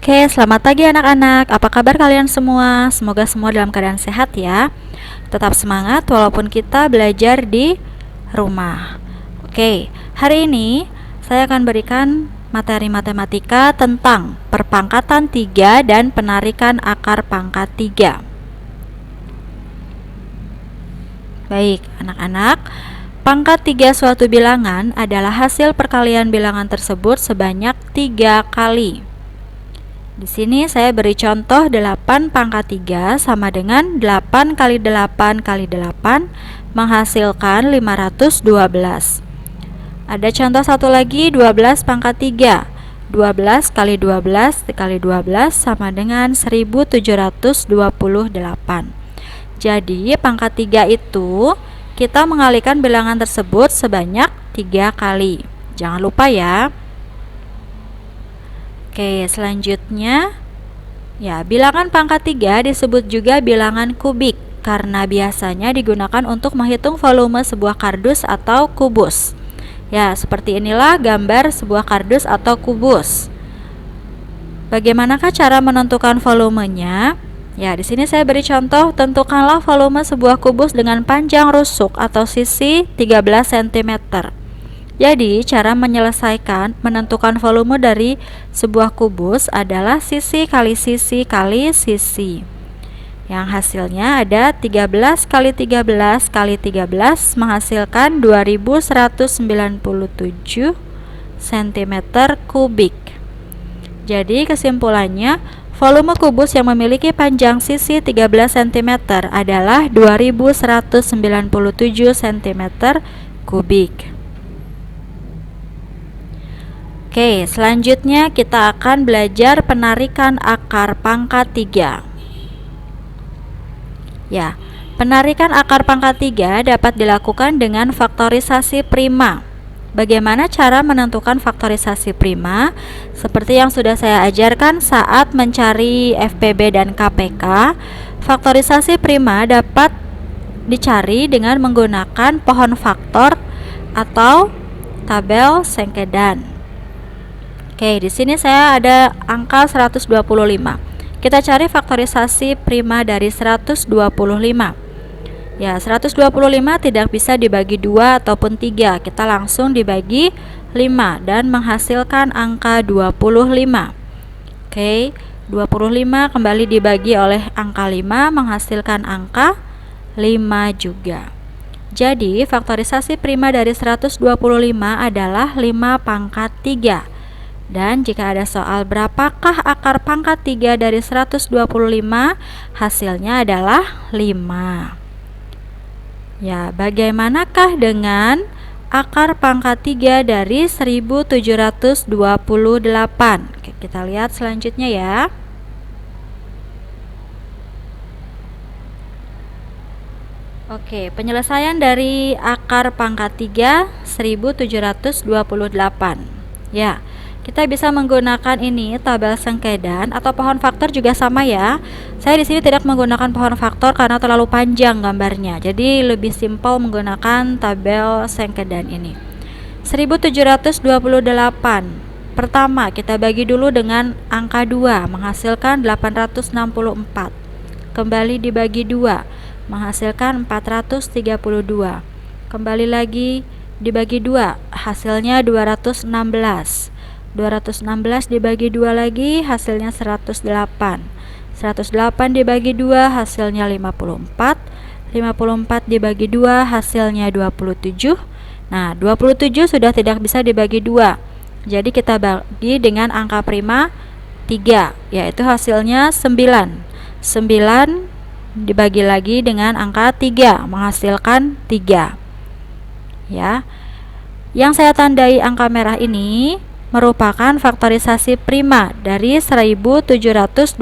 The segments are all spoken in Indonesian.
Oke, selamat pagi anak-anak. Apa kabar kalian semua? Semoga semua dalam keadaan sehat ya. Tetap semangat walaupun kita belajar di rumah. Oke, hari ini saya akan berikan materi matematika tentang perpangkatan 3 dan penarikan akar pangkat 3. Baik, anak-anak. Pangkat 3 suatu bilangan adalah hasil perkalian bilangan tersebut sebanyak 3 kali. Di sini saya beri contoh 8 pangkat 3 sama dengan 8 kali 8 kali 8 menghasilkan 512. Ada contoh satu lagi 12 pangkat 3. 12 kali 12 kali 12 sama dengan 1728. Jadi pangkat 3 itu kita mengalikan bilangan tersebut sebanyak 3 kali. Jangan lupa ya. Oke, selanjutnya ya, bilangan pangkat 3 disebut juga bilangan kubik karena biasanya digunakan untuk menghitung volume sebuah kardus atau kubus. Ya, seperti inilah gambar sebuah kardus atau kubus. Bagaimanakah cara menentukan volumenya? Ya, di sini saya beri contoh, tentukanlah volume sebuah kubus dengan panjang rusuk atau sisi 13 cm. Jadi, cara menentukan volume dari sebuah kubus adalah sisi kali sisi kali sisi. Yang hasilnya ada 13 kali 13 kali 13 menghasilkan 2197 cm kubik. Jadi, kesimpulannya, volume kubus yang memiliki panjang sisi 13 cm adalah 2197 cm kubik. Oke, selanjutnya kita akan belajar penarikan akar pangkat 3. Ya, penarikan akar pangkat 3 dapat dilakukan dengan faktorisasi prima. Bagaimana cara menentukan faktorisasi prima? Seperti yang sudah saya ajarkan saat mencari FPB dan KPK, faktorisasi prima dapat dicari dengan menggunakan pohon faktor atau tabel Sengkedan. Oke, di sini saya ada angka 125. Kita cari faktorisasi prima dari 125. Ya, 125 tidak bisa dibagi 2 ataupun 3. Kita langsung dibagi 5 dan menghasilkan angka 25. Oke, 25 kembali dibagi oleh angka 5 menghasilkan angka 5 juga. Jadi, faktorisasi prima dari 125 adalah 5 pangkat 3. Dan jika ada soal berapakah akar pangkat 3 dari 125, hasilnya adalah 5. Ya, bagaimanakah dengan akar pangkat 3 dari 1728? Oke, kita lihat selanjutnya ya. Oke, penyelesaian dari akar pangkat 3 1728. Ya, kita bisa menggunakan ini tabel Sengkedan atau pohon faktor juga sama ya. Saya di sini tidak menggunakan pohon faktor karena terlalu panjang gambarnya. Jadi lebih simpel menggunakan tabel Sengkedan ini. 1728. Pertama, kita bagi dulu dengan angka 2 menghasilkan 864. Kembali dibagi 2 menghasilkan 432. Kembali lagi dibagi 2 hasilnya 216. 216 dibagi 2 lagi hasilnya 108. 108 dibagi 2 hasilnya 54. 54 dibagi 2 hasilnya 27. Nah, 27 sudah tidak bisa dibagi 2. Jadi kita bagi dengan angka prima 3, yaitu hasilnya 9. 9 dibagi lagi dengan angka 3 menghasilkan 3. Ya. Yang saya tandai angka merah ini merupakan faktorisasi prima dari 1728.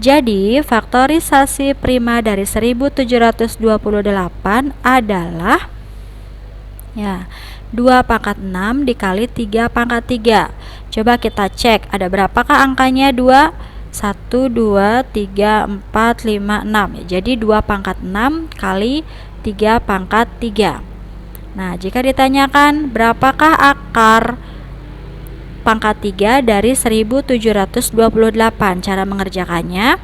Jadi, faktorisasi prima dari 1728 adalah ya, 2 pangkat 6 dikali 3 pangkat 3. Coba kita cek, ada berapakah angkanya 2? 1, 2, 3, 4, 5, 6. Jadi 2 pangkat 6 kali 3 pangkat 3. Nah, jika ditanyakan berapakah akar pangkat 3 dari 1728. Cara mengerjakannya,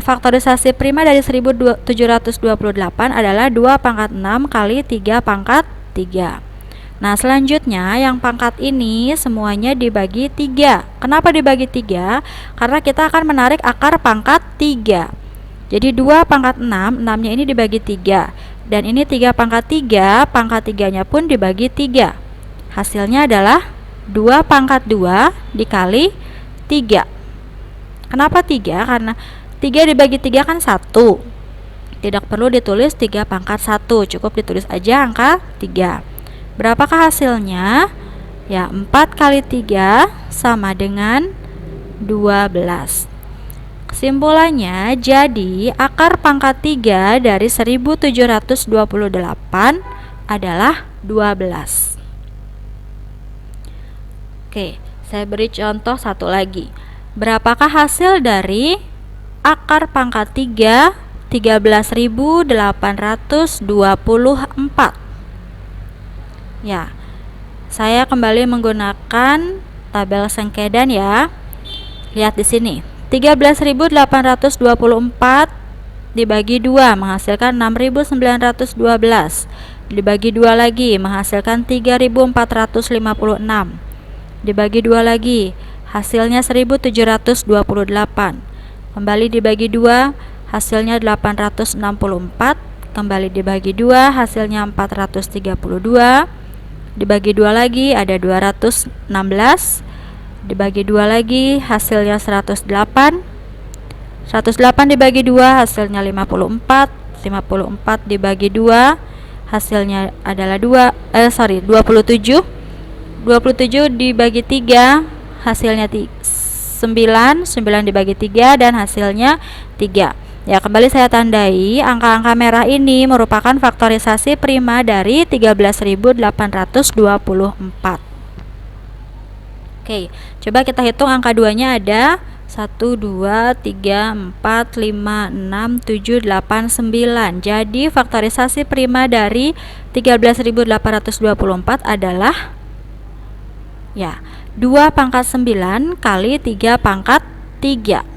faktorisasi prima dari 1728 adalah 2 pangkat 6 kali 3 pangkat 3. Nah, selanjutnya yang pangkat ini semuanya dibagi 3. Kenapa dibagi 3? Karena kita akan menarik akar pangkat 3. Jadi 2 pangkat 6, 6-nya ini dibagi 3. Dan ini 3 pangkat 3, pangkat 3-nya pun dibagi 3. Hasilnya adalah 2 pangkat 2 dikali 3. Kenapa 3? Karena 3 dibagi 3 kan 1. Tidak perlu ditulis 3 pangkat 1, cukup ditulis aja angka 3. Berapakah hasilnya? Ya, 4 kali 3 sama dengan 12. Kesimpulannya, jadi akar pangkat 3 dari 1728 adalah 12. Oke, saya beri contoh satu lagi. Berapakah hasil dari akar pangkat 3 13.824? Ya, saya kembali menggunakan tabel Sengkedan ya. Lihat di sini. 13.824 dibagi 2 menghasilkan 6.912. Dibagi 2 lagi menghasilkan 3.456. Dibagi 2 lagi, hasilnya 1728. Kembali dibagi 2, hasilnya 864. Kembali dibagi 2, hasilnya 432. Dibagi 2 lagi ada 216. Dibagi 2 lagi, hasilnya 108. 108 dibagi 2, hasilnya 54. 54 dibagi 2, hasilnya adalah 27. 27 dibagi 3, hasilnya 9. 9 dibagi 3 dan hasilnya 3. Ya, kembali saya tandai angka-angka merah ini merupakan faktorisasi prima dari 13.824. Oke, coba kita hitung angka 2-nya ada 1, 2, 3, 4, 5, 6, 7, 8, 9. Jadi faktorisasi prima dari 13.824 adalah ya 2 pangkat 9 kali 3 pangkat 3.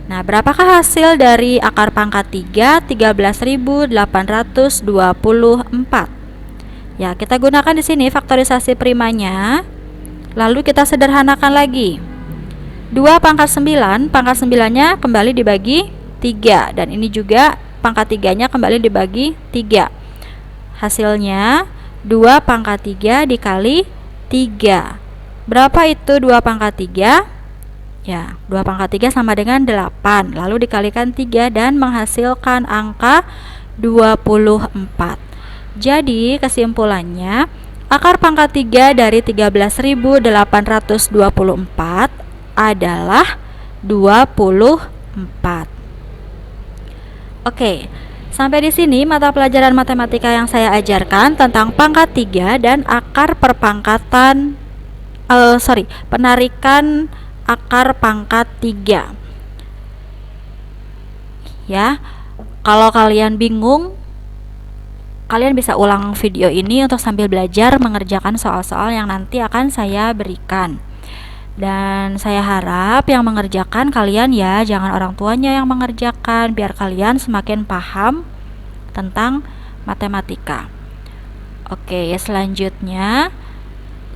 Nah, berapakah hasil dari akar pangkat 3? 13.824. Ya, kita gunakan di sini faktorisasi primanya. Lalu kita sederhanakan lagi. 2 pangkat 9, pangkat 9-nya kembali dibagi 3. Dan ini juga pangkat 3-nya kembali dibagi 3. Hasilnya 2 pangkat 3 dikali 3. Berapa itu 2 pangkat 3? Ya, 2 pangkat 3 sama dengan 8. Lalu dikalikan 3 dan menghasilkan angka 24. Jadi kesimpulannya, akar pangkat 3 dari 13.824 adalah 24. Oke, sampai di sini mata pelajaran matematika yang saya ajarkan tentang pangkat 3 dan akar perpangkatan penarikan akar pangkat 3. Ya, kalau kalian bingung, kalian bisa ulang video ini untuk sambil belajar mengerjakan soal-soal yang nanti akan saya berikan. Dan saya harap yang mengerjakan kalian ya, jangan orang tuanya yang mengerjakan, biar kalian semakin paham tentang matematika. Oke, selanjutnya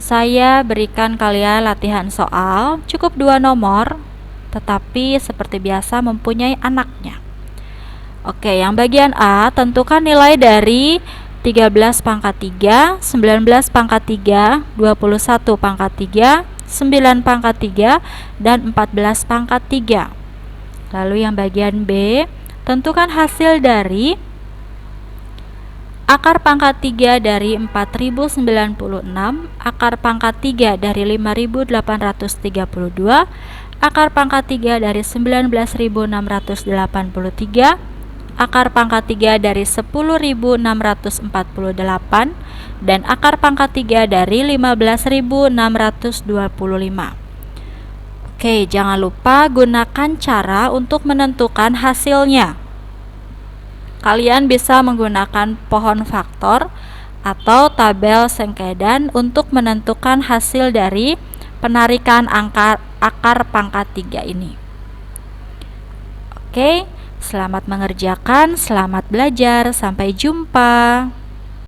saya berikan kalian latihan soal, cukup 2 nomor, tetapi seperti biasa mempunyai anaknya. Oke, yang bagian A, tentukan nilai dari 13 pangkat 3, 19 pangkat 3, 21 pangkat 3, 9 pangkat 3, dan 14 pangkat 3. Lalu yang bagian B, tentukan hasil dari akar pangkat 3 dari 4096, akar pangkat 3 dari 5832, akar pangkat 3 dari 19683, akar pangkat 3 dari 10648, dan akar pangkat 3 dari 15625. Oke, jangan lupa gunakan cara untuk menentukan hasilnya. Kalian bisa menggunakan pohon faktor atau tabel Sengkedan untuk menentukan hasil dari penarikan akar pangkat 3 ini. Oke, selamat mengerjakan, selamat belajar, sampai jumpa.